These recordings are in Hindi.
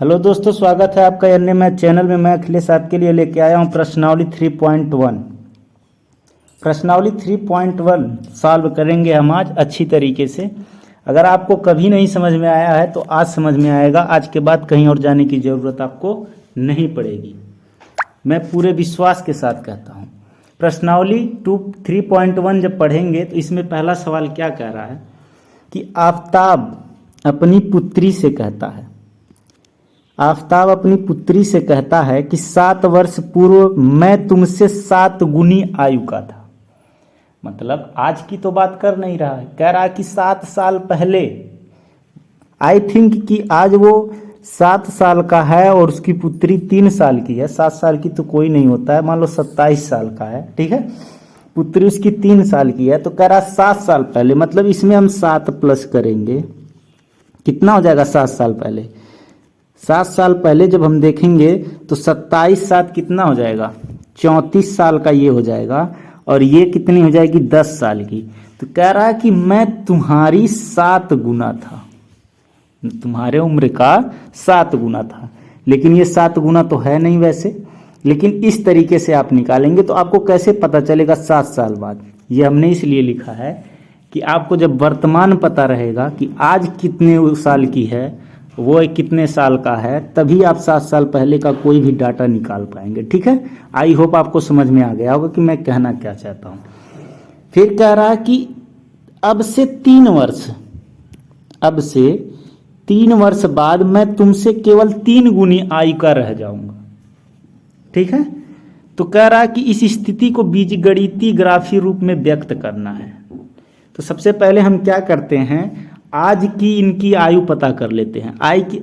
हेलो दोस्तों, स्वागत है आपका अन्य मैथ चैनल में। मैं अखिलेश आपके लिए लेके आया हूँ प्रश्नावली 3.1। प्रश्नावली 3.1 सॉल्व करेंगे हम आज अच्छी तरीके से। अगर आपको कभी नहीं समझ में आया है तो आज समझ में आएगा। आज के बाद कहीं और जाने की ज़रूरत आपको नहीं पड़ेगी, मैं पूरे विश्वास के साथ कहता हूँ। प्रश्नावली 3.1 जब पढ़ेंगे तो इसमें पहला सवाल क्या कह रहा है कि आफताब अपनी पुत्री से कहता है, आफताब अपनी पुत्री से कहता है कि 7 वर्ष पूर्व मैं तुमसे 7 गुनी आयु का था। मतलब आज की तो बात कर नहीं रहा है, कह रहा है कि 7 साल पहले। आई थिंक कि आज वो 7 साल का है और उसकी पुत्री 3 साल की है। 7 साल की तो कोई नहीं होता है, मान लो 27 साल का है, ठीक है। पुत्री उसकी 3 साल की है, तो कह रहा 7 साल पहले। मतलब इसमें हम 7 प्लस करेंगे, कितना हो जाएगा 7 साल पहले। 7 साल पहले जब हम देखेंगे तो 27 7 कितना हो जाएगा, 34 साल का ये हो जाएगा। और ये कितनी हो जाएगी, 10 साल की। तो कह रहा है कि मैं तुम्हारी 7 गुना था, तुम्हारे उम्र का 7 गुना था। लेकिन ये 7 गुना तो है नहीं वैसे, लेकिन इस तरीके से आप निकालेंगे तो आपको कैसे पता चलेगा 7 साल बाद। ये हमने इसलिए लिखा है कि आपको जब वर्तमान पता रहेगा कि आज कितने साल की है, वो कितने साल का है, तभी आप 7 साल पहले का कोई भी डाटा निकाल पाएंगे, ठीक है। आई होप आपको समझ में आ गया होगा कि मैं कहना क्या चाहता हूँ। फिर कह रहा है कि अब से 3 वर्ष, अब से 3 वर्ष बाद मैं तुमसे केवल 3 गुनी आयु का रह जाऊंगा, ठीक है। तो कह रहा है कि इस स्थिति को बीजगणितीय ग्राफीय रूप में व्यक्त करना है। तो सबसे पहले हम क्या करते हैं, आज की इनकी आयु पता कर लेते हैं।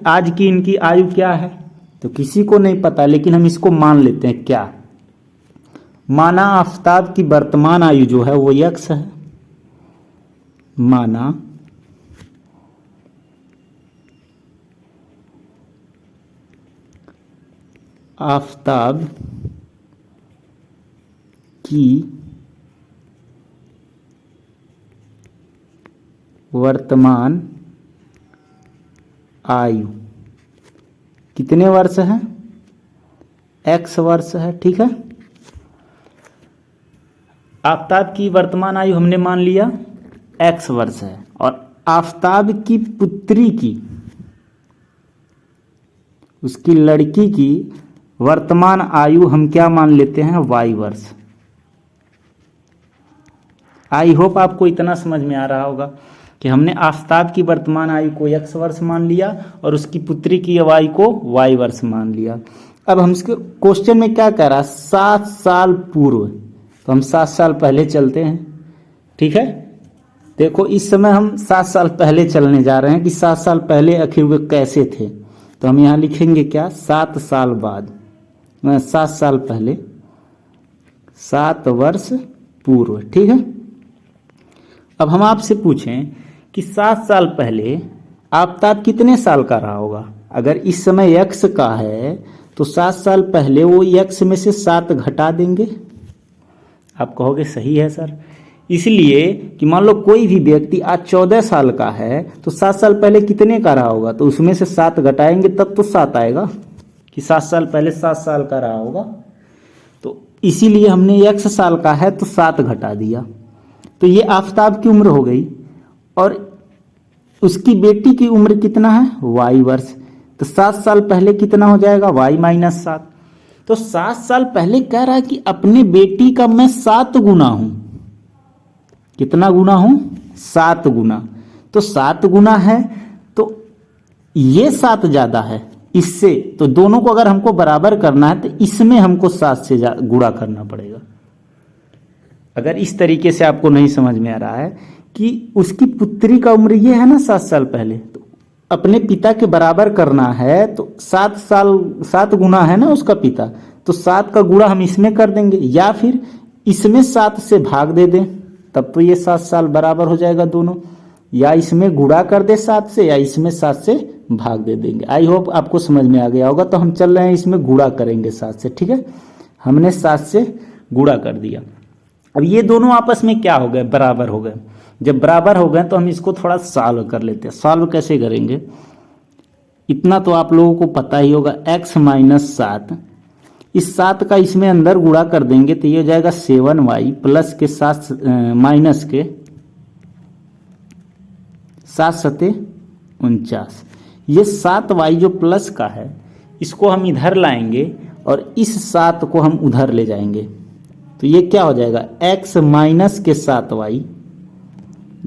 आज की इनकी आयु क्या है तो किसी को नहीं पता, लेकिन हम इसको मान लेते हैं। क्या माना, आफताब की वर्तमान आयु जो है वो x है। माना आफताब की वर्तमान आयु कितने वर्ष है, x वर्ष है, ठीक है। आफताब की वर्तमान आयु हमने मान लिया x वर्ष है, और आफताब की पुत्री की, उसकी लड़की की वर्तमान आयु हम क्या मान लेते हैं, y वर्ष। आई होप आपको इतना समझ में आ रहा होगा कि हमने आफताब की वर्तमान आयु को x वर्ष मान लिया और उसकी पुत्री की आयु को y वर्ष मान लिया। अब हम इसके क्वेश्चन में क्या कह रहा है, 7 साल पूर्व। तो हम 7 साल पहले चलते हैं, ठीक है। देखो इस समय हम 7 साल पहले चलने जा रहे हैं कि 7 साल पहले आखिर वे कैसे थे। तो हम यहाँ लिखेंगे क्या, 7 साल बाद, 7 साल पहले, 7 वर्ष पूर्व, ठीक है। अब हम आपसे पूछें कि 7 साल पहले आफताब कितने साल का रहा होगा। अगर इस समय x का है तो 7 साल पहले वो x में से 7 घटा देंगे। आप कहोगे सही है सर, इसलिए कि मान लो कोई भी व्यक्ति आज 14 साल का है तो 7 साल पहले कितने का रहा होगा, तो उसमें से 7 घटाएंगे तब तो 7 आएगा कि 7 साल पहले 7 साल का रहा होगा। तो इसीलिए हमने x साल का है तो 7 घटा दिया। तो ये आफताब की उम्र हो गई, और उसकी बेटी की उम्र कितना है, y वर्ष। तो 7 साल पहले कितना हो जाएगा, y माइनस 7। तो 7 साल पहले कह रहा है कि अपने बेटी का मैं 7 गुना हूं। कितना गुना हूं, 7 गुना। तो 7 गुना है तो ये 7 ज्यादा है इससे, तो दोनों को अगर हमको बराबर करना है तो इसमें हमको 7 से गुणा करना पड़ेगा। अगर इस तरीके से आपको नहीं समझ में आ रहा है कि उसकी पुत्री का उम्र ये है ना 7 साल पहले, तो अपने पिता के बराबर करना है तो 7 गुना है ना उसका पिता, तो 7 का गुणा हम इसमें कर देंगे, या फिर इसमें 7 से भाग दे दें, तब तो ये 7 साल बराबर हो जाएगा दोनों। या इसमें गुणा कर दे 7 से, या इसमें 7 से भाग दे देंगे। आई होप आपको समझ में आ गया होगा। तो हम चल रहे हैं इसमें गुणा करेंगे 7 से, ठीक है। हमने 7 से गुणा कर दिया। अब ये दोनों आपस में क्या हो गए, बराबर हो गए। जब बराबर हो गए तो हम इसको थोड़ा सॉल्व कर लेते हैं। सॉल्व कैसे करेंगे, इतना तो आप लोगों को पता ही होगा, x माइनस 7, इस 7 का इसमें अंदर गुणा कर देंगे तो ये हो जाएगा 7y प्लस के 7 माइनस के 7 सते 49। ये 7y जो प्लस का है इसको हम इधर लाएंगे और इस 7 को हम उधर ले जाएंगे, तो ये क्या हो जाएगा x माइनस के 7y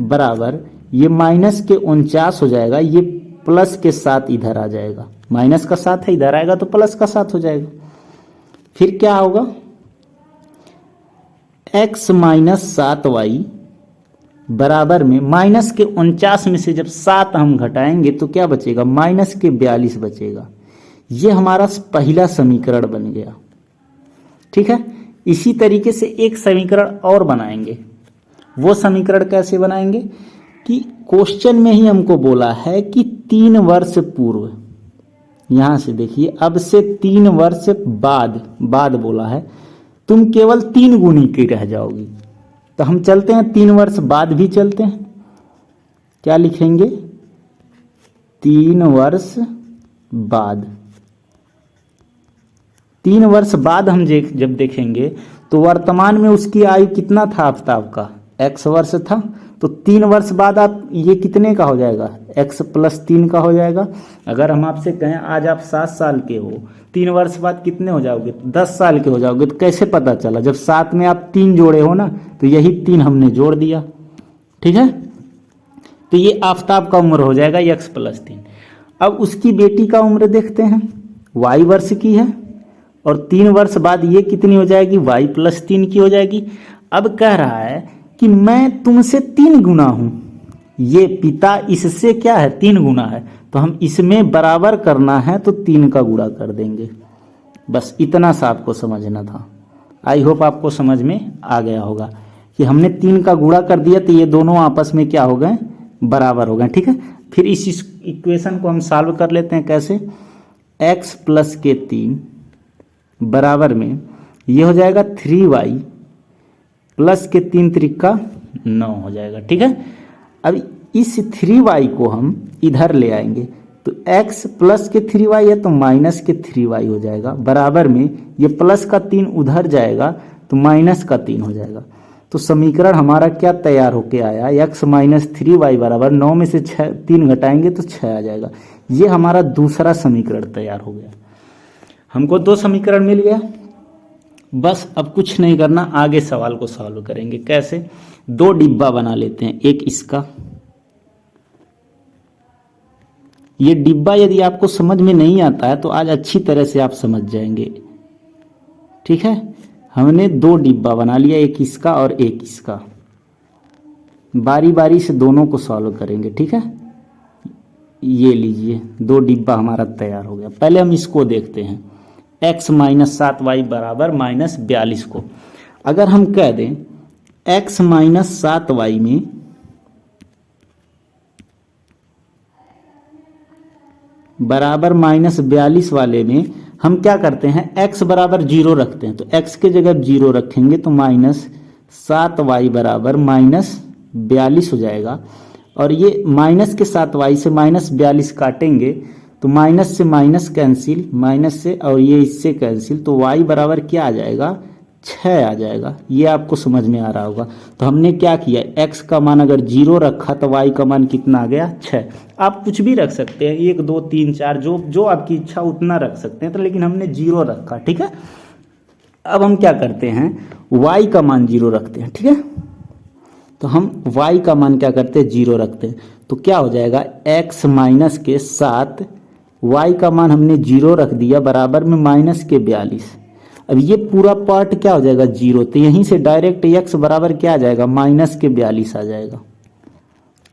बराबर ये माइनस के 49 हो जाएगा, ये प्लस के 7 इधर आ जाएगा, माइनस का 7 है इधर आएगा तो प्लस का 7 हो जाएगा। फिर क्या होगा x माइनस 7y बराबर में माइनस के 49 में से जब 7 हम घटाएंगे तो क्या बचेगा माइनस के 42 बचेगा। ये हमारा पहला समीकरण बन गया। ठीक है, इसी तरीके से एक समीकरण और बनाएंगे। वो समीकरण कैसे बनाएंगे कि क्वेश्चन में ही हमको बोला है कि 3 वर्ष पूर्व, यहां से देखिए अब से 3 वर्ष बाद बोला है तुम केवल 3 गुनी की रह जाओगी। तो हम चलते हैं 3 वर्ष बाद भी चलते हैं, क्या लिखेंगे 3 वर्ष बाद। 3 वर्ष बाद हम जब देखेंगे तो वर्तमान में उसकी आयु कितना था आफ्ताब का x वर्ष था, तो 3 वर्ष बाद आप ये कितने का हो जाएगा x प्लस 3 का हो जाएगा। अगर हम आपसे कहें आज आप 7 साल के हो, 3 वर्ष बाद कितने हो जाओगे 10 साल के हो जाओगे। तो कैसे पता चला, जब 7 में आप 3 जोड़े हो ना तो यही 3 हमने जोड़ दिया। ठीक है, तो ये आफ्ताब का उम्र हो जाएगा x प्लस 3। अब उसकी बेटी का उम्र देखते हैं, y वर्ष की है और 3 वर्ष बाद ये कितनी हो जाएगी y प्लस 3 की हो जाएगी। अब कह रहा है कि मैं तुमसे 3 गुना हूं, ये पिता इससे क्या है 3 गुना है, तो हम इसमें बराबर करना है तो 3 का गुणा कर देंगे। बस इतना सा आपको समझना था। आई होप आपको समझ में आ गया होगा कि हमने 3 का गुणा कर दिया तो ये दोनों आपस में क्या हो गए बराबर हो गए। ठीक है, फिर इस इक्वेशन को हम सॉल्व कर लेते हैं। कैसे, x प्लस के 3 बराबर में ये हो जाएगा 3y प्लस के 3 त्रिका 9 हो जाएगा। ठीक है, अब इस 3y को हम इधर ले आएंगे तो x प्लस के 3y है तो माइनस के 3y हो जाएगा, बराबर में ये प्लस का 3 उधर जाएगा तो माइनस का 3 हो जाएगा। तो समीकरण हमारा क्या तैयार होके आया, x माइनस 3y बराबर 9 में से 3 घटाएंगे तो 6 आ जाएगा। ये हमारा दूसरा समीकरण तैयार हो गया। हमको 2 समीकरण मिल गया। बस अब कुछ नहीं करना, आगे सवाल को सॉल्व करेंगे। कैसे, 2 डिब्बा बना लेते हैं, एक इसका। ये डिब्बा यदि आपको समझ में नहीं आता है तो आज अच्छी तरह से आप समझ जाएंगे। ठीक है, हमने 2 डिब्बा बना लिया, एक इसका और एक इसका। बारी बारी से दोनों को सॉल्व करेंगे। ठीक है, ये लीजिए 2 डिब्बा हमारा तैयार हो गया। पहले हम इसको देखते हैं, x माइनस 7y बराबर माइनस 42 को अगर हम कह दें x माइनस 7y में बराबर माइनस 42 वाले में हम क्या करते हैं x बराबर 0 रखते हैं, तो x के जगह 0 रखेंगे तो माइनस 7y बराबर माइनस 42 हो जाएगा। और ये माइनस के 7y से माइनस 42 काटेंगे तो माइनस से माइनस कैंसिल, माइनस से और ये इससे कैंसिल, तो y बराबर क्या आ जाएगा 6 आ जाएगा। ये आपको समझ में आ रहा होगा। तो हमने क्या किया, x का मान अगर 0 रखा तो y का मान कितना आ गया 6। आप कुछ भी रख सकते हैं, 1 2 3 4 जो आपकी इच्छा उतना रख सकते हैं, तो लेकिन हमने 0 रखा। ठीक है, अब हम क्या करते हैं y का मान 0 रखते हैं। ठीक है, तो हम y का मान क्या करते हैं 0 रखते हैं, तो क्या हो जाएगा x माइनस के 7, y का मान हमने 0 रख दिया बराबर में माइनस के 42। अब ये पूरा पार्ट क्या हो जाएगा 0, तो यहीं से डायरेक्ट x बराबर क्या आ जाएगा माइनस के 42 आ जाएगा।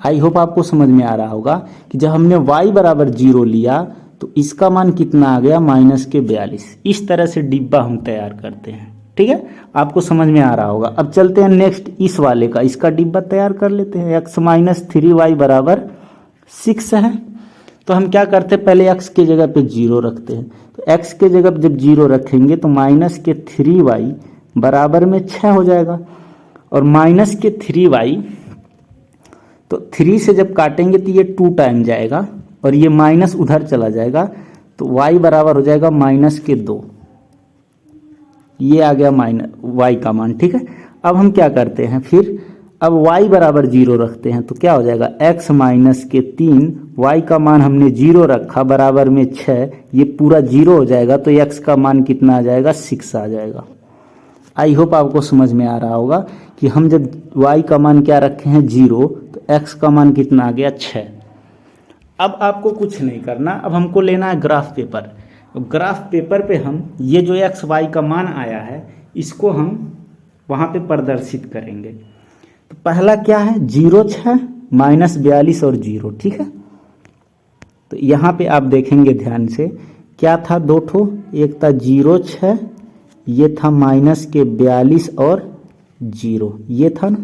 आई होप आपको समझ में आ रहा होगा कि जब हमने y बराबर 0 लिया तो इसका मान कितना आ गया माइनस के 42। इस तरह से डिब्बा हम तैयार करते हैं। ठीक है, आपको समझ में आ रहा होगा। अब चलते हैं नेक्स्ट इस वाले का, इसका डिब्बा तैयार कर लेते हैं। x माइनस 3y बराबर 6 है, तो हम क्या करते हैं पहले x के जगह पे 0 रखते हैं। तो x के जगह पे जब 0 रखेंगे तो माइनस के 3y बराबर में 6 हो जाएगा। और माइनस के 3y तो 3 से जब काटेंगे तो ये 2 टाइम जाएगा और ये माइनस उधर चला जाएगा, तो y बराबर हो जाएगा -2। ये आ गया y का मान, ठीक है। अब हम क्या करते हैं फिर, अब y बराबर 0 रखते हैं, तो क्या हो जाएगा x -3, y का मान हमने 0 रखा बराबर में 6, ये पूरा 0 हो जाएगा, तो x का मान कितना आ जाएगा 6 आ जाएगा। आई होप आपको समझ में आ रहा होगा कि हम जब y का मान क्या रखे हैं 0, तो x का मान कितना आ गया 6। अब आपको कुछ नहीं करना, अब हमको लेना है ग्राफ पेपर। ग्राफ पेपर पे हम ये जो x y का मान आया है इसको हम वहाँ पे प्रदर्शित करेंगे। तो पहला क्या है 0 6 -42 और 0, ठीक है। तो यहाँ पे आप देखेंगे ध्यान से क्या था, दो ठो, एक था 0 6, ये था -42 और 0, ये था ना।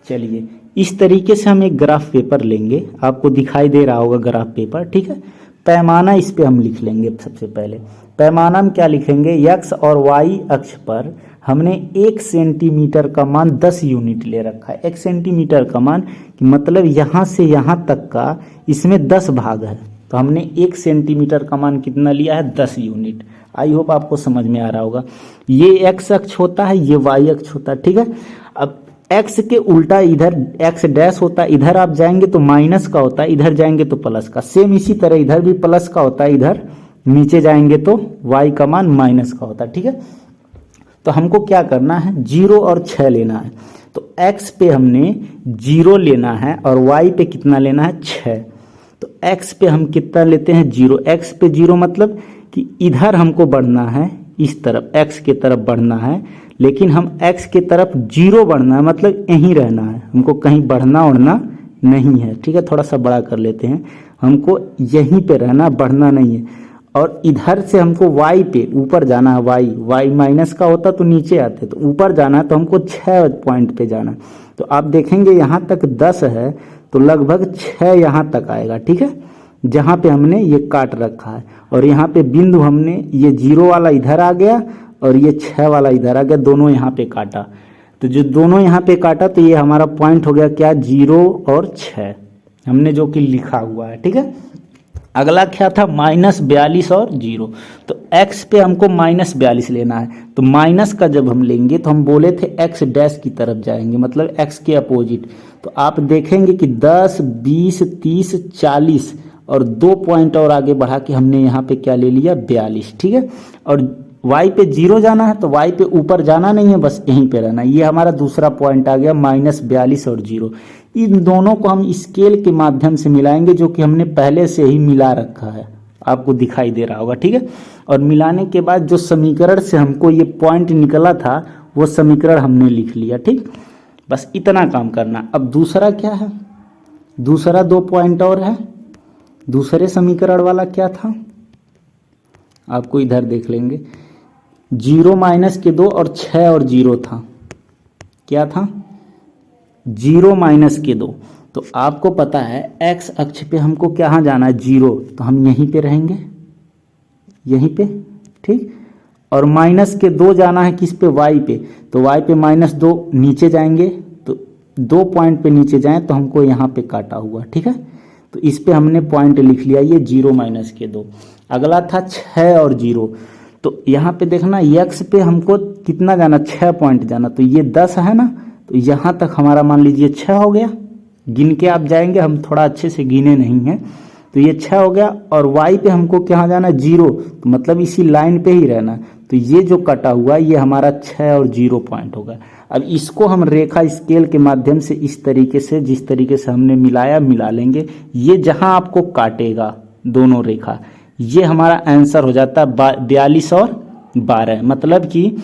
चलिए इस तरीके से हम एक ग्राफ पेपर लेंगे, आपको दिखाई दे रहा होगा ग्राफ पेपर, ठीक है। पैमाना इस पे हम लिख लेंगे। सबसे पहले पैमाना में क्या लिखेंगे, x और y अक्ष पर हमने 1 सेंटीमीटर का मान 10 यूनिट ले रखा है। 1 सेंटीमीटर का मान कि मतलब यहाँ से यहाँ तक का इसमें 10 भाग है, तो हमने 1 सेंटीमीटर का मान कितना लिया है 10 यूनिट। आई होप आपको समझ में आ रहा होगा। ये x अक्ष होता है, ये y अक्ष होता है, ठीक है। अब x के उल्टा इधर x डैश होता है, इधर आप जाएंगे तो माइनस का होता है, इधर जाएंगे तो प्लस का। सेम इसी तरह इधर भी प्लस का होता है, इधर नीचे जाएंगे तो y का मान माइनस का होता है, ठीक है। तो हमको क्या करना है 0 और 6 लेना है। तो x पे हमने 0 लेना है और y पे कितना लेना है 6। तो x पे हम कितना लेते हैं 0, x पे 0 मतलब कि इधर हमको बढ़ना है, इस तरफ x के तरफ बढ़ना है, लेकिन हम x के तरफ 0 बढ़ना है, मतलब यहीं रहना है, हमको कहीं बढ़ना उड़ना नहीं है, ठीक है। थोड़ा सा बड़ा कर लेते हैं, हमको यहीं पे रहना, बढ़ना नहीं है। और इधर से हमको y पे ऊपर जाना है, y माइनस का होता तो नीचे आते, तो ऊपर जाना है, तो हमको 6 पॉइंट पे जाना। तो आप देखेंगे यहाँ तक 10 है, तो लगभग 6 यहाँ तक आएगा, ठीक है, जहाँ पे हमने ये काट रखा है। और यहाँ पे बिंदु हमने ये 0 वाला इधर आ गया और ये 6 वाला इधर आ गया, दोनों यहाँ पे काटा। तो जो दोनों यहाँ पे काटा तो ये हमारा पॉइंट हो गया क्या 0 और 6, हमने जो कि लिखा हुआ है, ठीक है। अगला क्या था -42 और 0। तो x पे हमको -42 लेना है, तो माइनस का जब हम लेंगे तो हम बोले थे x डैश की तरफ जाएंगे, मतलब x के अपोजिट। तो आप देखेंगे कि 10 20 30 40 और 2 पॉइंट और आगे बढ़ा के हमने यहाँ पे क्या ले लिया 42, ठीक है। और y पे 0 जाना है, तो y पे ऊपर जाना नहीं है, बस यहीं पे रहना। ये हमारा दूसरा पॉइंट आ गया -42 और 0। इन दोनों को हम स्केल के माध्यम से मिलाएंगे, जो कि हमने पहले से ही मिला रखा है, आपको दिखाई दे रहा होगा, ठीक है। और मिलाने के बाद जो समीकरण से हमको ये पॉइंट निकला था वो समीकरण हमने लिख लिया, ठीक। बस इतना काम करना। अब दूसरा क्या है, दूसरा 2 पॉइंट और है। दूसरे समीकरण वाला क्या था, आपको इधर देख लेंगे, 0 -2 और 6 और 0 था। क्या था 0 -2। तो आपको पता है x अक्ष पे हमको कहाँ जाना है 0, तो हम यहीं पे रहेंगे, यहीं पे, ठीक। और -2 जाना है किस पे y पे, तो y पे -2 नीचे जाएंगे, तो 2 पॉइंट पे नीचे जाएं तो हमको यहाँ पे काटा हुआ, ठीक है। तो इस पे हमने पॉइंट लिख लिया, ये 0 -2। अगला था 6 और 0। तो यहाँ पे देखना x पे हमको कितना जाना 6 पॉइंट जाना, तो ये 10 है ना, तो यहाँ तक हमारा मान लीजिए 6 हो गया। गिन के आप जाएंगे, हम थोड़ा अच्छे से गिने नहीं हैं, तो ये 6 हो गया। और y पे हमको कहाँ जाना 0, तो मतलब इसी लाइन पे ही रहना। तो ये जो कटा हुआ ये हमारा 6 और 0 पॉइंट होगा। अब इसको हम रेखा स्केल के माध्यम से इस तरीके से, जिस तरीके से हमने मिलाया मिला लेंगे। ये जहाँ आपको काटेगा दोनों रेखा, ये हमारा आंसर हो जाता है 42 और 12। मतलब कि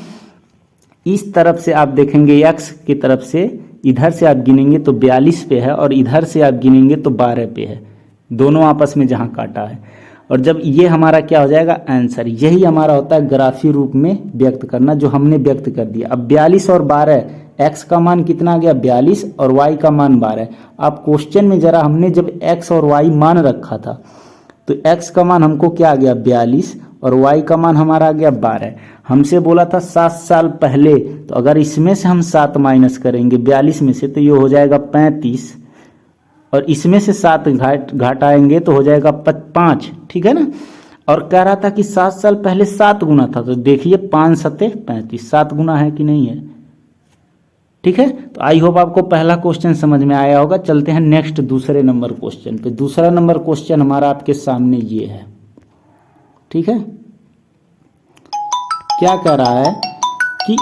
इस तरफ से आप देखेंगे x की तरफ से, इधर से आप गिनेंगे तो 42 पे है और इधर से आप गिनेंगे तो 12 पे है, दोनों आपस में जहाँ काटा है। और जब ये हमारा क्या हो जाएगा आंसर, यही हमारा होता है ग्राफी रूप में व्यक्त करना, जो हमने व्यक्त कर दिया। अब 42 और 12, x का मान कितना आ गया 42 और y का मान 12। आप क्वेश्चन में जरा हमने जब x और y मान रखा था, तो x का मान हमको क्या आ गया 42 और y का मान हमारा आ गया 12। हमसे बोला था 7 साल पहले, तो अगर इसमें से हम 7 माइनस करेंगे 42 में से, तो ये हो जाएगा 35। और इसमें से 7 घटाएंगे तो हो जाएगा 5, ठीक है ना। और कह रहा था कि 7 साल पहले 7 गुना था, तो देखिए 5 सत्ते 35, 7 गुना है कि नहीं है, ठीक है। तो आई होप आपको पहला क्वेश्चन समझ में आया होगा। चलते हैं नेक्स्ट दूसरे नंबर क्वेश्चन पे। दूसरा नंबर क्वेश्चन हमारा आपके सामने ये है, ठीक है। क्या कह रहा है कि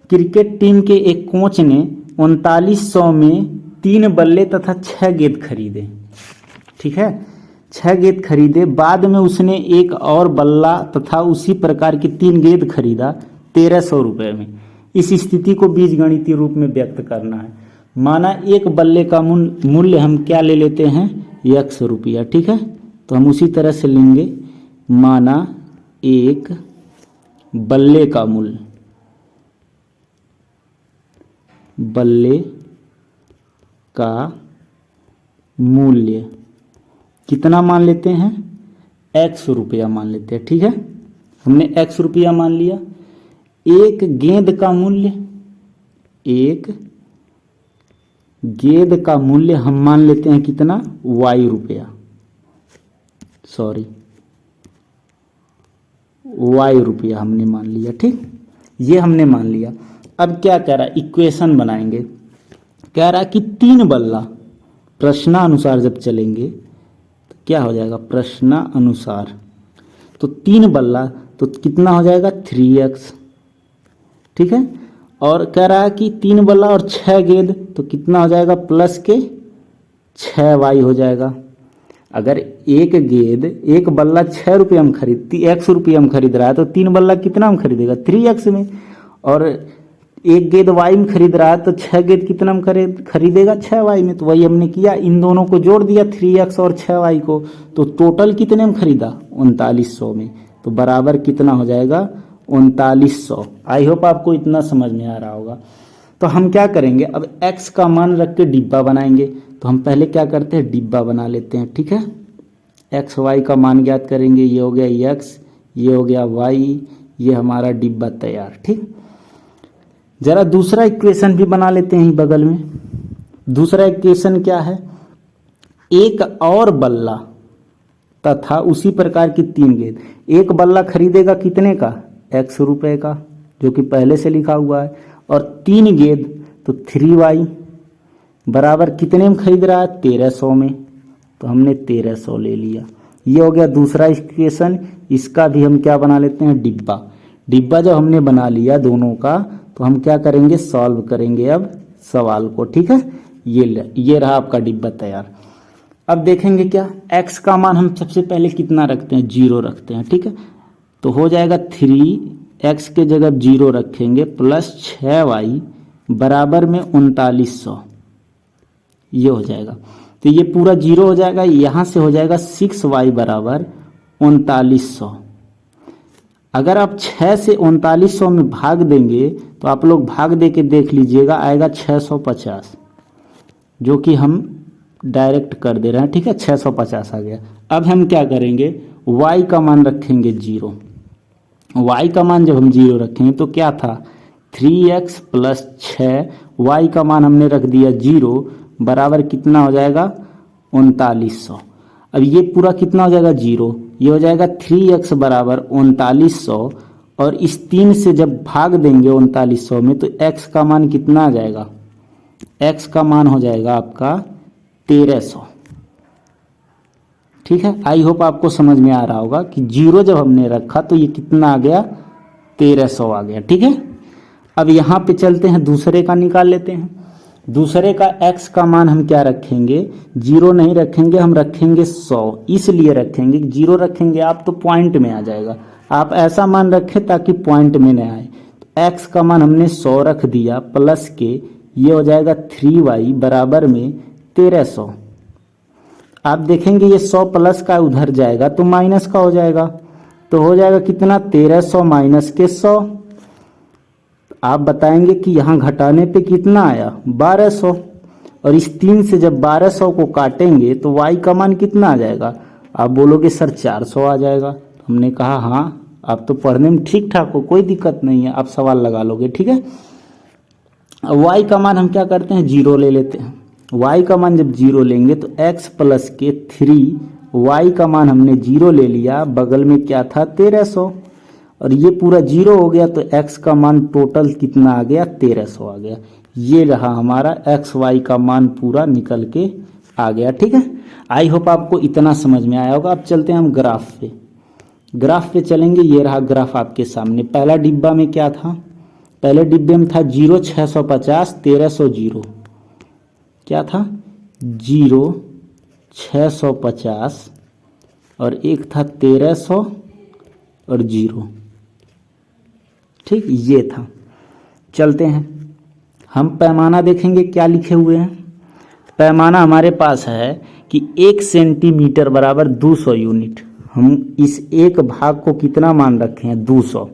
क्रिकेट टीम के एक कोच ने 3900 में 3 बल्ले तथा 6 गेंद खरीदे, ठीक है। 6 गेंद खरीदे, बाद में उसने एक और बल्ला तथा उसी प्रकार की 3 गेंद खरीदा 1300 रुपये में। इस स्थिति को बीजगणितीय रूप में व्यक्त करना है। माना एक बल्ले का मूल्य हम क्या ले लेते हैं, 100 रुपया, ठीक है। तो हम उसी तरह से लेंगे, माना एक बल्ले का मूल्य, बल्ले का मूल्य कितना मान लेते हैं, 100 रुपया मान लेते हैं, ठीक है। हमने 100 रुपया मान लिया। एक गेंद का मूल्य, एक गेंद का मूल्य हम मान लेते हैं कितना, y रुपया, सॉरी y रुपया हमने मान लिया, ठीक। ये हमने मान लिया। अब क्या कह रहा है, इक्वेशन बनाएंगे। कह रहा है कि 3 बल्ला प्रश्नानुसार जब चलेंगे तो क्या हो जाएगा, प्रश्नानुसार, तो 3 बल्ला तो कितना हो जाएगा 3x, ठीक है। और कह रहा है कि 3 बल्ला और 6 गेंद तो कितना हो जाएगा, प्लस के 6y हो जाएगा। अगर एक गेंद, एक बल्ला 6 रुपये हम 100 रुपये हम खरीद रहा है, तो 3 बल्ला कितना हम खरीदेगा, 3x में। और एक गेंद y में खरीद रहा है, तो 6 गेंद कितना हम खरीदेगा, 6y में। तो वही हमने किया, इन दोनों को जोड़ दिया, 3x और 6y को, तो टोटल कितने में खरीदा, 3900 में। तो बराबर कितना हो जाएगा, 3900। आई होप आपको इतना समझ में आ रहा होगा। तो हम क्या करेंगे, अब x का मान रख के डिब्बा बनाएंगे। तो हम पहले क्या करते हैं, डिब्बा बना लेते हैं, ठीक है। x y का मान ज्ञात करेंगे, ये हो गया x, ये हो गया y, ये हमारा डिब्बा तैयार, ठीक। जरा दूसरा इक्वेशन भी बना लेते हैं बगल में। दूसरा इक्वेशन क्या है, एक और बल्ला तथा उसी प्रकार की 3 गेंद। एक बल्ला खरीदेगा कितने का, 100 रुपये का, जो कि पहले से लिखा हुआ है। और 3 गेंद तो 3y बराबर कितने में खरीद रहा है, 1300 में। तो हमने 1300 ले लिया। ये हो गया दूसरा इक्वेशन। इसका भी हम क्या बना लेते हैं, डिब्बा। डिब्बा जब हमने बना लिया दोनों का, तो हम क्या करेंगे, सॉल्व करेंगे अब सवाल को, ठीक है। ये रहा आपका डिब्बा तैयार। अब देखेंगे क्या, x का मान हम सबसे पहले कितना रखते हैं, 0 रखते हैं, ठीक है। तो हो जाएगा 3x के जगह 0 रखेंगे, प्लस 6y बराबर में 3900, ये हो जाएगा। तो ये पूरा 0 हो जाएगा, यहाँ से हो जाएगा 6y बराबर 3900। अगर आप 6 से 3900 में भाग देंगे, तो आप लोग भाग दे के देख लीजिएगा, आएगा 650, जो कि हम डायरेक्ट कर दे रहे हैं, ठीक है। 650 आ गया। अब हम क्या करेंगे, y का मान रखेंगे 0। y का मान जब हम 0 रखेंगे तो क्या था, 3x प्लस 6, y का मान हमने रख दिया 0, बराबर कितना हो जाएगा, 3900। अब ये पूरा कितना हो जाएगा, 0, ये हो जाएगा 3x बराबर 3900। और इस 3 से जब भाग देंगे 3900 में, तो x का मान कितना आ जाएगा, x का मान हो जाएगा आपका 1300, ठीक है। आई होप आपको समझ में आ रहा होगा कि 0 जब हमने रखा तो ये कितना आ गया, 1300 आ गया, ठीक है। अब यहाँ पे चलते हैं, दूसरे का निकाल लेते हैं। दूसरे का x का मान हम क्या रखेंगे, 0 नहीं रखेंगे, हम रखेंगे 100। इसलिए रखेंगे, 0 रखेंगे आप तो पॉइंट में आ जाएगा, आप ऐसा मान रखें ताकि पॉइंट में न आए। तो x का मान हमने 100 रख दिया, प्लस के ये हो जाएगा 3y बराबर में 1300। आप देखेंगे ये 100 प्लस का उधर जाएगा तो माइनस का हो जाएगा, तो हो जाएगा कितना, 1300 माइनस के 100। आप बताएंगे कि यहाँ घटाने पे कितना आया, 1200। और इस 3 से जब 1200 को काटेंगे तो y का मान कितना आ जाएगा, आप बोलोगे सर 400 आ जाएगा। हमने कहा हाँ, आप तो पढ़ने में ठीक ठाक हो, कोई दिक्कत नहीं है, आप सवाल लगा लोगे, ठीक है। y का मान हम क्या करते हैं, 0 ले लेते हैं। y का मान जब 0 लेंगे तो x प्लस के 3, y का मान हमने 0 ले लिया, बगल में क्या था 1300, और ये पूरा 0 हो गया तो x का मान टोटल कितना आ गया 1300 आ गया। ये रहा हमारा x y का मान पूरा निकल के आ गया। ठीक है, आई होप आपको इतना समझ में आया होगा। अब चलते हैं हम ग्राफ पे। ग्राफ पे चलेंगे, ये रहा ग्राफ आपके सामने। पहला डिब्बा में क्या था, पहले डिब्बे में था 0 650 1300 0, क्या था 0 650 और एक था 1300 और 0। ठीक, ये था। चलते हैं हम पैमाना देखेंगे क्या लिखे हुए हैं। पैमाना हमारे पास है कि 1 सेंटीमीटर बराबर 200 यूनिट। हम इस एक भाग को कितना मान रखे हैं 200।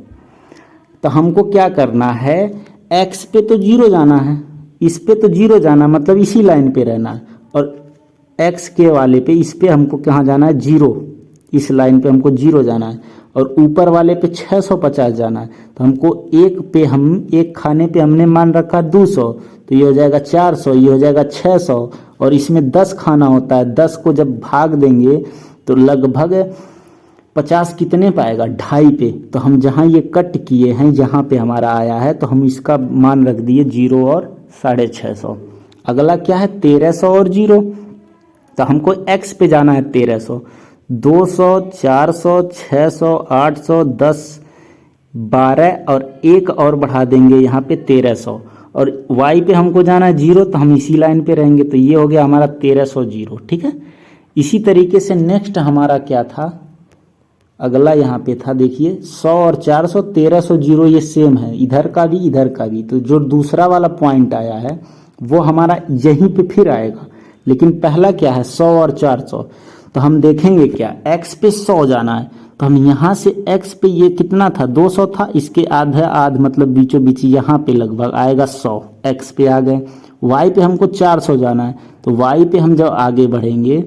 तो हमको क्या करना है, x पे तो 0 जाना है, इस पे तो 0 जाना, मतलब इसी लाइन पे रहना है, और x के वाले पे, इस पे हमको कहाँ जाना है 0, इस लाइन पे हमको 0 जाना है, और ऊपर वाले पे 650 जाना है। तो हमको एक खाने पे हमने मान रखा 200, तो ये हो जाएगा 400, ये हो जाएगा 600, और इसमें 10 खाना होता है। 10 को जब भाग देंगे तो लगभग 50 कितने पाएगा 2.5 पे। तो हम जहाँ ये कट किए हैं, जहाँ पे हमारा आया है, तो हम इसका मान रख दिए 0 और 650। अगला क्या है 1300 और 0, तो हमको x पे जाना है 1300, 200 400 600 800 10 12 और एक और बढ़ा देंगे यहाँ पे 1300, और y पे हमको जाना है 0, तो हम इसी लाइन पे रहेंगे। तो ये हो गया हमारा 1300 0। ठीक है, इसी तरीके से नेक्स्ट हमारा क्या था, अगला यहाँ पे था, देखिए 100 और 400 1300 0, ये सेम है, इधर का भी इधर का भी। तो जो दूसरा वाला पॉइंट आया है वो हमारा यहीं पे फिर आएगा, लेकिन पहला क्या है 100 और 400। तो हम देखेंगे क्या, x पे 100 जाना है, तो हम यहाँ से x पे, ये कितना था 200 था, इसके आध मतलब बीचों बीच यहाँ पे लगभग आएगा 100, x पे आ गए। y पे हमको 400 जाना है, तो y पे हम जब आगे बढ़ेंगे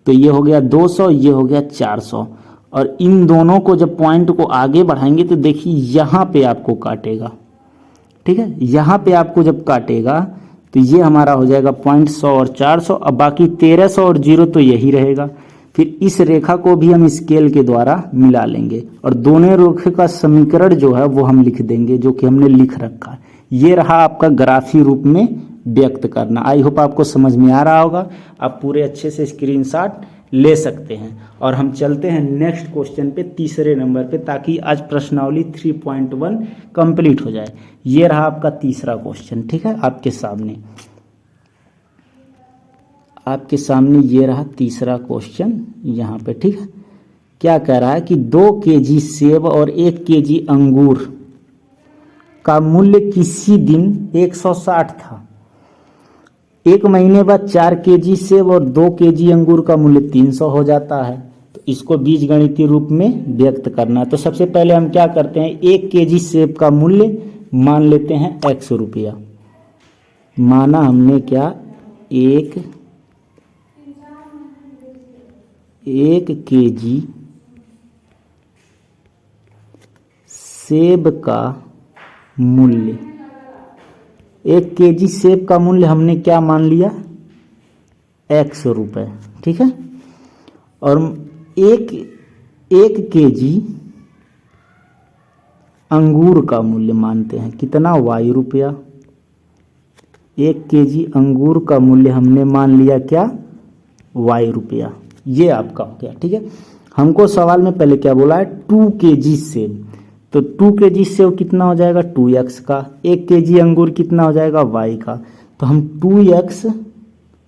तो ये हो गया 200, ये हो गया 400, और इन दोनों को जब पॉइंट को आगे बढ़ाएंगे तो देखिए यहाँ पे आपको काटेगा। ठीक है, यहाँ पे आपको जब काटेगा तो ये हमारा हो जाएगा पॉइंट 100 और 400, अब बाकी 1300 और 0 तो यही रहेगा। फिर इस रेखा को भी हम स्केल के द्वारा मिला लेंगे, और दोनों रेखा का समीकरण जो है वो हम लिख देंगे, जो कि हमने लिख रखा है। ये रहा आपका ग्राफी रूप में व्यक्त करना। आई होप आपको समझ में आ रहा होगा। आप पूरे अच्छे से स्क्रीनशॉट ले सकते हैं। और हम चलते हैं नेक्स्ट क्वेश्चन पे, तीसरे नंबर पे, ताकि आज प्रश्नावली 3.1 कंप्लीट हो जाए। ये रहा आपका तीसरा क्वेश्चन। ठीक है, आपके सामने ये रहा तीसरा क्वेश्चन यहाँ पे। ठीक है, क्या कह रहा है कि 2 केजी सेब और 1 केजी अंगूर का मूल्य किसी दिन 160 था। 1 महीने बाद 4 केजी सेब और 2 केजी अंगूर का मूल्य 300 हो जाता है। तो इसको बीजगणितीय रूप में व्यक्त करना है। तो सबसे पहले हम क्या करते हैं, 1 केजी सेब का मूल्य मान लेते हैं x रुपया। माना हमने क्या, एक केजी सेब का मूल्य, 1 केजी सेब का मूल्य हमने क्या मान लिया x रुपए। ठीक है, और एक केजी अंगूर का मूल्य मानते हैं कितना y रुपया। 1 केजी अंगूर का मूल्य हमने मान लिया क्या y रुपया। ये आपका हो गया। ठीक है, हमको सवाल में पहले क्या बोला है 2 केजी सेब, तो 2 केजी सेब कितना हो जाएगा 2x का, 1 केजी अंगूर कितना हो जाएगा y का। तो हम 2x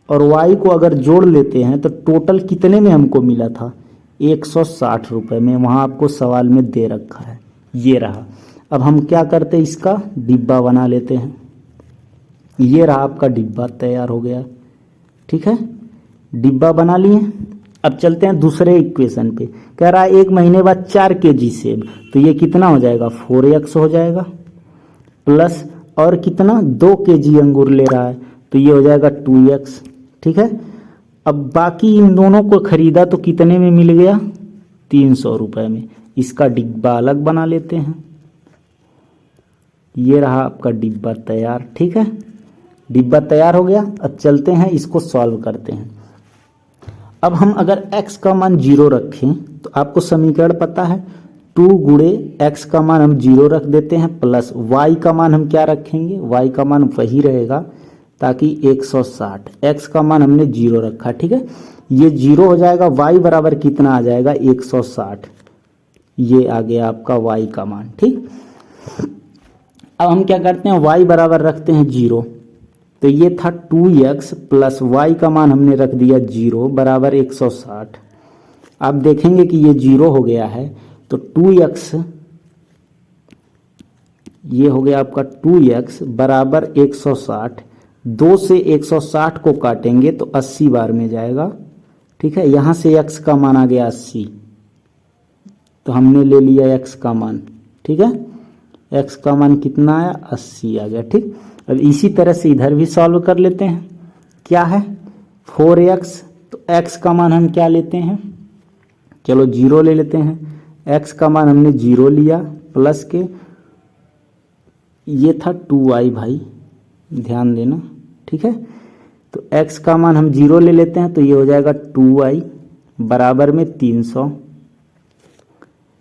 और y को अगर जोड़ लेते हैं तो टोटल कितने में हमको मिला था 160 रुपये में, वहाँ आपको सवाल में दे रखा है। ये रहा। अब हम क्या करते हैं, इसका डिब्बा बना लेते हैं। ये रहा आपका डिब्बा तैयार हो गया। ठीक है, डिब्बा बना लिए। अब चलते हैं दूसरे इक्वेशन पे। कह रहा है 1 महीने बाद 4 केजी सेब, तो ये कितना हो जाएगा 4x हो जाएगा, प्लस और कितना 2 केजी अंगूर ले रहा है, तो ये हो जाएगा 2x। ठीक है, अब बाकी इन दोनों को खरीदा तो कितने में मिल गया 300 रुपये में। इसका डिब्बा अलग बना लेते हैं। ये रहा आपका डिब्बा तैयार। ठीक है, डिब्बा तैयार हो गया। अब चलते हैं इसको सॉल्व करते हैं। अब हम अगर x का मान 0 रखें तो आपको समीकरण पता है 2 गुणे x का मान हम 0 रख देते हैं प्लस y का मान हम क्या रखेंगे, y का मान वही रहेगा ताकि 160, x का मान हमने 0 रखा, ठीक है। ये 0 हो जाएगा, y बराबर कितना आ जाएगा 160, ये आ गया आपका y का मान, ठीक। अब हम क्या करते हैं, y बराबर रखते हैं 0, तो ये था 2x प्लस y का मान हमने रख दिया 0 बराबर 160। आप देखेंगे कि ये 0 हो गया है तो 2x, ये हो गया आपका 2x बराबर 160। 2 से 160 को काटेंगे तो 80 बार में जाएगा, ठीक है। यहाँ से x का मान आ गया 80, तो हमने ले लिया x का मान, ठीक है। x का मान कितना आया, 80 आ गया, ठीक। अब इसी तरह से इधर भी सॉल्व कर लेते हैं। क्या है 4x, तो x का मान हम क्या लेते हैं, चलो 0 ले लेते हैं। x का मान हमने 0 लिया प्लस के ये था 2y, भाई ध्यान देना, ठीक है। तो x का मान हम 0 ले लेते हैं तो ये हो जाएगा 2y बराबर में 300।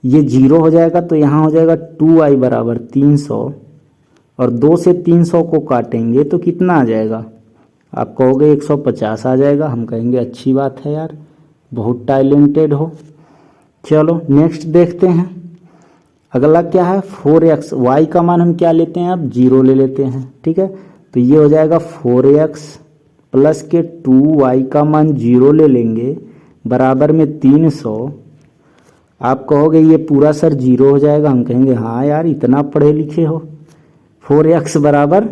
ये 0 हो जाएगा तो यहाँ हो जाएगा 2y बराबर 300, और 2 से 300 को काटेंगे तो कितना आ जाएगा, आप कहोगे 150 आ जाएगा। हम कहेंगे अच्छी बात है यार, बहुत टैलेंटेड हो। चलो नेक्स्ट देखते हैं। अगला क्या है 4x, y का मान हम क्या लेते हैं, अब 0 ले लेते हैं, ठीक है। तो ये हो जाएगा 4x प्लस के 2y का मान 0 ले लेंगे बराबर में 300। आप कहोगे ये पूरा सर 0 हो जाएगा, हम कहेंगे हाँ यार इतना पढ़े लिखे हो। 4x बराबर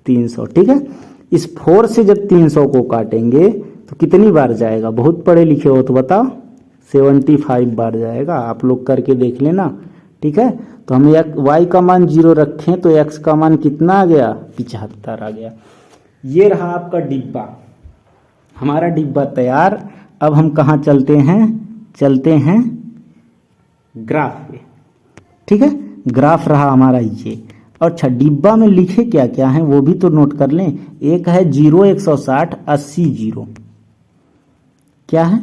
300, ठीक है। इस 4 से जब 300 को काटेंगे तो कितनी बार जाएगा, बहुत पढ़े लिखे हो तो बताओ, 75 बार जाएगा। आप लोग करके देख लेना, ठीक है। तो हम y का मान 0 रखें तो x का मान कितना आ गया, 75 आ गया। ये रहा आपका डिब्बा, हमारा डिब्बा तैयार। अब हम कहाँ चलते हैं, चलते हैं ग्राफ पे, ठीक है। ग्राफ रहा हमारा ये। और अच्छा डिब्बा में लिखे क्या क्या है वो भी तो नोट कर लें। एक है 0 160 80 0, क्या है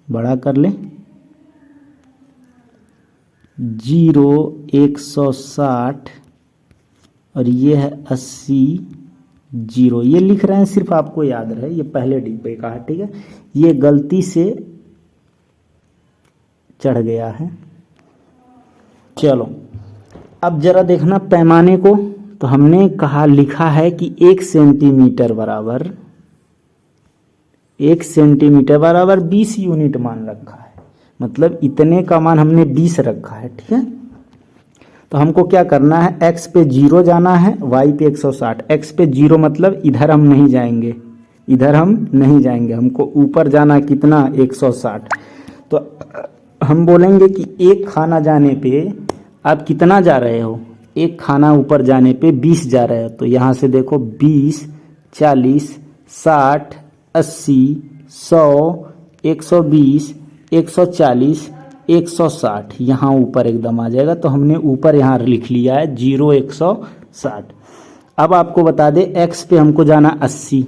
बड़ा कर लें, 0 160 और ये है 80 0। ये लिख रहे हैं सिर्फ आपको याद रहे, ये पहले डिब्बे का है, ठीक है। ये गलती से चढ़ गया है। चलो अब जरा देखना पैमाने को, तो हमने कहा लिखा है कि 1 सेंटीमीटर बराबर 1 सेंटीमीटर बराबर 20 यूनिट मान रखा है, मतलब इतने का मान हमने 20 रखा है, ठीक है। तो हमको क्या करना है, x पे 0 जाना है, y पे 160। x पे 0 मतलब इधर हम नहीं जाएंगे, इधर हम नहीं जाएंगे, हमको ऊपर जाना कितना 160। तो हम बोलेंगे कि एक खाना जाने पे आप कितना जा रहे हो, एक खाना ऊपर जाने पे 20 जा रहे हो। तो यहाँ से देखो 20 40 60 80 100 120 140 160, यहाँ ऊपर एकदम आ जाएगा। तो हमने ऊपर यहाँ लिख लिया है 0 160। अब आपको बता दें x पे हमको जाना 80,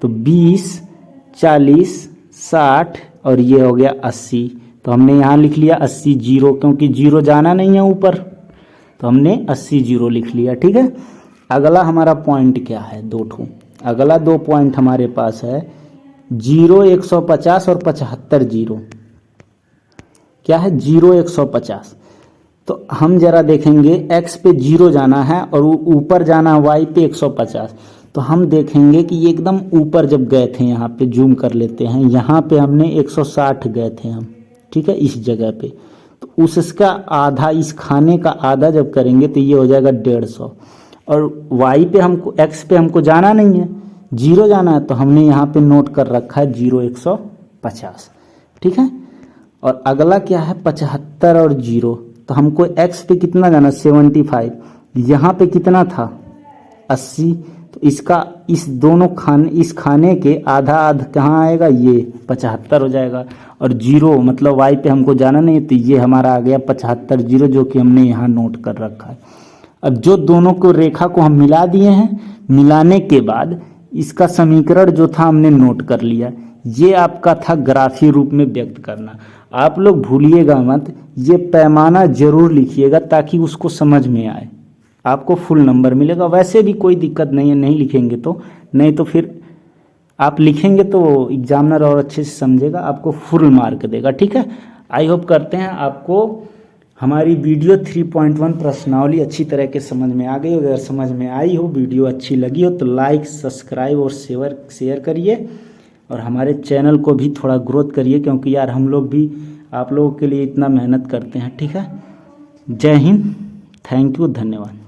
तो 20 40 60 और ये हो गया 80। तो हमने यहाँ लिख लिया 80 0, क्योंकि 0 जाना नहीं है ऊपर, तो हमने 80 0 लिख लिया, ठीक है। अगला हमारा पॉइंट क्या है, 2 ठो। अगला 2 पॉइंट हमारे पास है 0 150 और 75 0। क्या है 0 150। तो हम जरा देखेंगे x पे 0 जाना है और ऊपर जाना y पे 150। तो हम देखेंगे कि ये एकदम ऊपर जब गए थे, यहाँ पे जूम कर लेते हैं, यहाँ पे हमने 160 गए थे हम, ठीक है, इस जगह पे। तो उसका आधा, इस खाने का आधा जब करेंगे तो ये हो जाएगा 150। और y पे हमको, x पे हमको जाना नहीं है, 0 जाना है, तो हमने यहाँ पे नोट कर रखा है 0 150, ठीक है। और अगला क्या है 75 और 0। तो हमको x पे कितना जाना 75, यहाँ पे कितना था 80। तो इसका इस दोनों खाने, इस खाने के आधा आध कहाँ आएगा, ये 75 हो जाएगा। और 0 मतलब y पे हमको जाना नहीं, तो ये हमारा आ गया 75 0, जो कि हमने यहाँ नोट कर रखा है। अब जो दोनों को रेखा को हम मिला दिए हैं, मिलाने के बाद इसका समीकरण जो था हमने नोट कर लिया। ये आपका था ग्राफी रूप में व्यक्त करना। आप लोग भूलिएगा मत, ये पैमाना जरूर लिखिएगा ताकि उसको समझ में आए, आपको फुल नंबर मिलेगा। वैसे भी कोई दिक्कत नहीं है, नहीं लिखेंगे तो, नहीं तो फिर आप लिखेंगे तो एग्जामिनर और अच्छे से समझेगा, आपको फुल मार्क देगा। ठीक है, आई होप करते हैं आपको हमारी वीडियो 3.1 प्रश्नावली अच्छी तरह के समझ में आ गई हो। अगर समझ में आई हो, वीडियो अच्छी लगी हो तो लाइक, सब्सक्राइब और शेयर करिए, और हमारे चैनल को भी थोड़ा ग्रोथ करिए, क्योंकि यार हम लोग भी आप लोगों के लिए इतना मेहनत करते हैं। ठीक है, जय हिंद, थैंक यू, धन्यवाद।